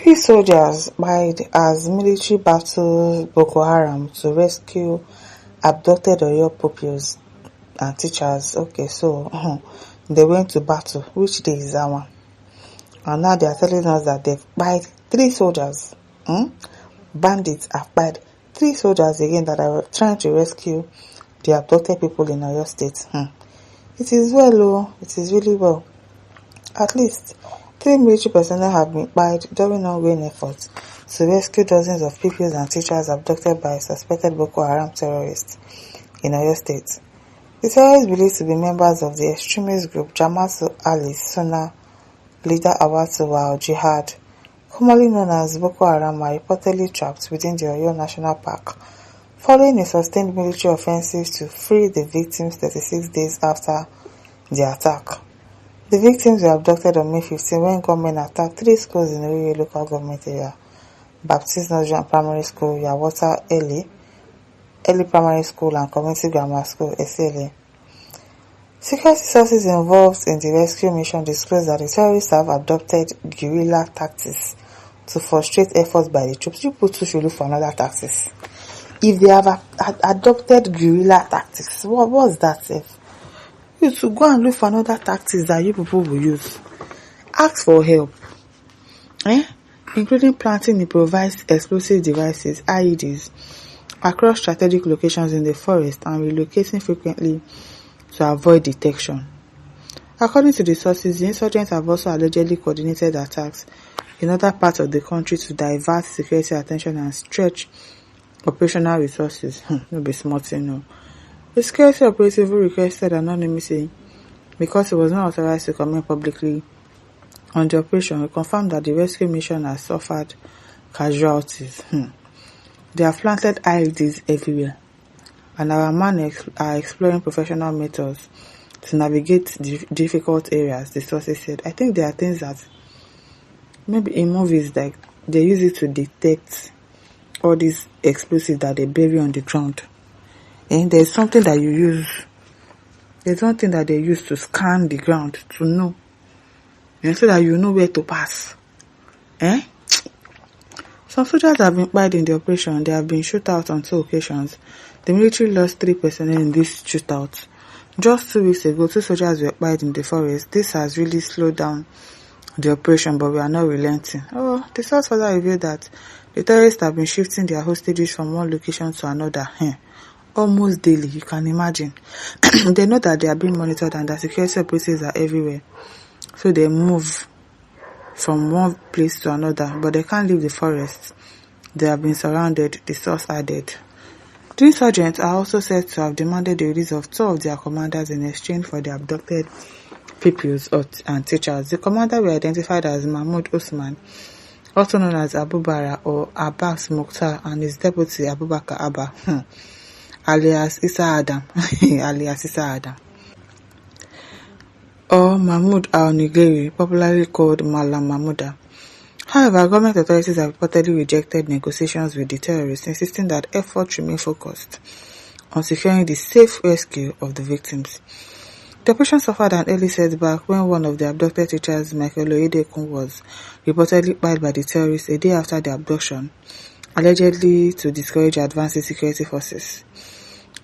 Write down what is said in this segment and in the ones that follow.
Three soldiers died as military battled Boko Haram to rescue abducted Oyo pupils and teachers. Okay, so they went to battle. Which day is that one? And now they are telling us that they've died three soldiers. Bandits have died three soldiers again that are trying to rescue the abducted people in Oyo State. It is well, it is really well. At least 3 military personnel have been died during ongoing efforts to rescue dozens of pupils and teachers abducted by suspected Boko Haram terrorists in Oyo State. The terrorists believed to be members of the extremist group Jama'atu al-Sunnah leader Awatu al-Jihad, commonly known as Boko Haram, are reportedly trapped within the Oyo National Park, following a sustained military offensive to free the victims 36 days after the attack. The victims were abducted on May 15 when gunmen attacked 3 schools in Oyo local government area: Baptist Nursery and Primary School, Yawota Early Primary School, and Community Grammar School, SLA. Security sources involved in the rescue mission disclosed that the terrorists have adopted guerrilla tactics to frustrate efforts by the troops. You people should look for another tactics. If they have adopted guerrilla tactics, what's that? You to go and look for another tactics that you people will use. Ask for help, including planting improvised explosive devices (IEDs) across strategic locations in the forest and relocating frequently to avoid detection. According to the sources, the insurgents have also allegedly coordinated attacks in other parts of the country to divert security attention and stretch operational resources. No be small thing, no. The security operative who requested anonymity because he was not authorized to comment publicly on the operation confirmed that the rescue mission has suffered casualties. They have planted IEDs everywhere, and our men are exploring professional methods to navigate difficult areas, the sources said. I think there are things that maybe in movies like they use it to detect all these explosives that they bury on the ground. And there's something that you use. There's one thing that they use to scan the ground to know. So that you know where to pass. Some soldiers have been killed in the operation. They have been shot out on 2 occasions. The military lost 3 personnel in this shootout. Just 2 weeks ago, 2 soldiers were killed in the forest. This has really slowed down the operation, but we are not relenting. The source further revealed that the terrorists have been shifting their hostages from one location to another. Almost daily, you can imagine. They know that they are being monitored and that security operatives are everywhere. So they move from one place to another, but they can't leave the forest. They have been surrounded, the source added. The insurgents are also said to have demanded the release of 2 of their commanders in exchange for the abducted pupils and teachers. The commander were identified as Mahmoud Usman, also known as Abu Bara or Abbas Mukhtar, and his deputy Abubakar Abba, alias Isa Adam, or Mahmoud al-Nigeri, popularly called Malam Mahmouda. However, government authorities have reportedly rejected negotiations with the terrorists, insisting that efforts remain focused on securing the safe rescue of the victims. The operation suffered an early setback when one of the abducted teachers, Michael Oyedekun, was reportedly killed by the terrorists a day after the abduction, allegedly to discourage advancing security forces.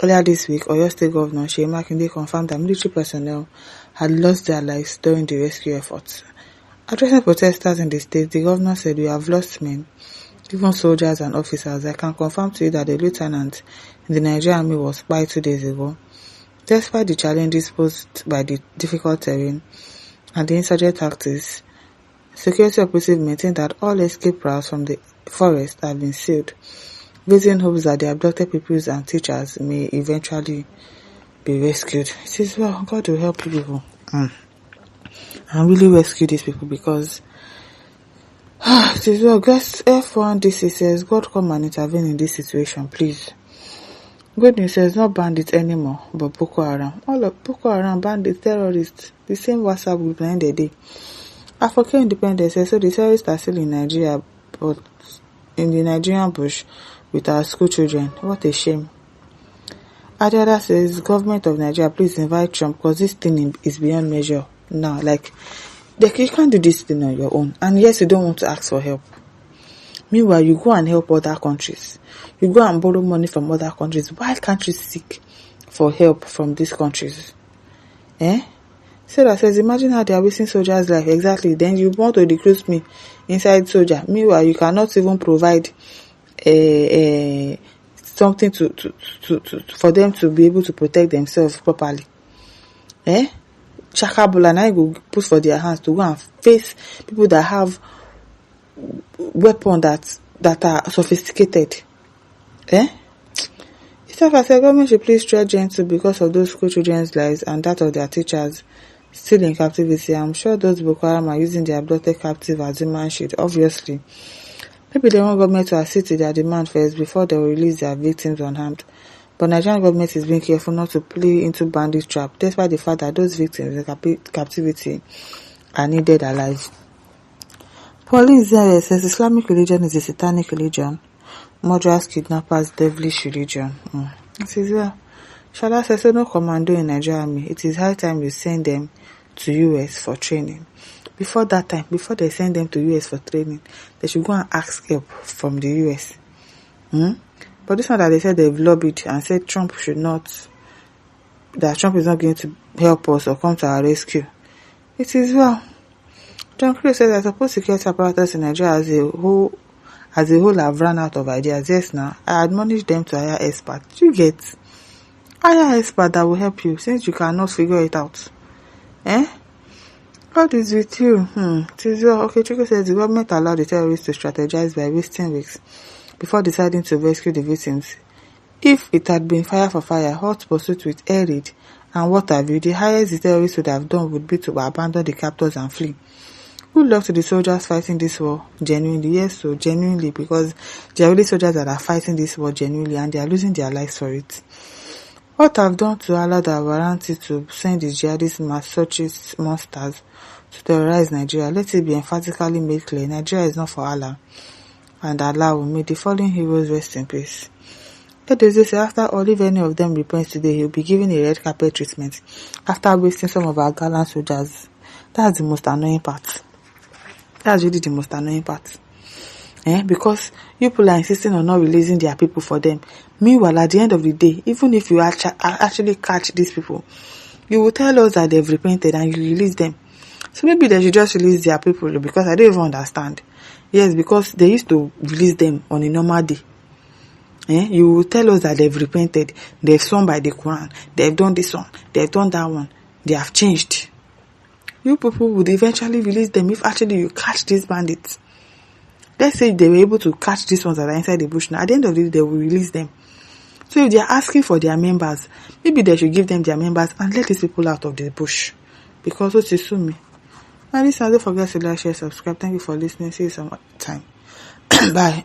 Earlier this week, Oyo State Governor Seyi Makinde confirmed that military personnel had lost their lives during the rescue efforts. Addressing protesters in the state, the governor said, "We have lost men, even soldiers and officers. I can confirm to you that a lieutenant in the Nigerian Army was killed 2 days ago. Despite the challenges posed by the difficult terrain and the insurgent tactics, security operatives maintain that all escape routes from the forest have been sealed, raising hopes that the abducted pupils and teachers may eventually be rescued." It is well, God will help people and really rescue these people, because it is well. Guess F1DC says, God come and intervene in this situation, please. Good news says, not bandits anymore, but Boko Haram. All of Boko Haram, bandits, terrorists, the same WhatsApp group behind the day. Africa Independence says, so the terrorists are still in Nigeria, but in the Nigerian bush with our school children. What a shame. Adiola says, government of Nigeria, please invite Trump, because this thing is beyond measure now. Like, you can't do this thing on your own, and yes, you don't want to ask for help. Meanwhile, you go and help other countries. You go and borrow money from other countries. Why can't you seek for help from these countries? Sarah says, imagine how they are wasting soldiers' life. Exactly. Then you want to recruit me inside soldier. Meanwhile, you cannot even provide something to for them to be able to protect themselves properly. Chakabula now go put for their hands to go and face people that have weapons that are sophisticated. Itself, I said, government should please tread gentle because of those school children's lives and that of their teachers still in captivity. I'm sure those Boko Haram are using their abducted captive as human shield, obviously. Maybe they want government to accede to their demand first before they will release their victims unharmed. But Nigerian government is being careful not to play into bandit trap, despite the fact that those victims in captivity are needed alive. Pauline Zere says Islamic religion is a satanic religion. Murderers, kidnappers, devilish religion. It is well. Shala says, so no commando in Nigeria army. It is high time you send them to US for training. Before that time, before they send them to US for training, they should go and ask help from the US. But this one that they said they've lobbied and said Trump is not going to help us or come to our rescue. It is well. John Cruz says, I suppose security apparatus in Nigeria as a whole have run out of ideas. Yes, now I admonish them to hire experts. You get hire expert that will help you since you cannot figure it out. What is with you? It is well. Okay, Chico says the government allowed the terrorists to strategize by wasting weeks before deciding to rescue the victims. If it had been fire for fire, hot pursuit with air raid and what have you, the highest the terrorists would have done would be to abandon the captors and flee. Good luck to the soldiers fighting this war genuinely. Yes, so genuinely, because they are really soldiers that are fighting this war genuinely and they are losing their lives for it. What have done to Allah that warranted to send the jihadist masochist monsters to terrorize Nigeria? Let it be emphatically made clear, Nigeria is not for Allah, and Allah will make the fallen heroes rest in peace. But they say after all, if any of them repents today, he will be given a red carpet treatment after wasting some of our gallant soldiers. That's the most annoying part. That's really the most annoying part. Because you people are insisting on not releasing their people for them. Meanwhile, at the end of the day, even if you actually catch these people, you will tell us that they've repented and you release them. So maybe they should just release their people, because I don't even understand. Yes, because they used to release them on a normal day. You will tell us that they've repented, they've sworn by the Quran, they've done this one, they've done that one, they have changed. You people would eventually release them if actually you catch these bandits. Let's say they were able to catch these ones that are inside the bush now. At the end of the day, they will release them. So if they are asking for their members, maybe they should give them their members and let these people out of the bush. Because what is me. And listen, don't forget to like, share, subscribe. Thank you for listening. See you some time. Bye.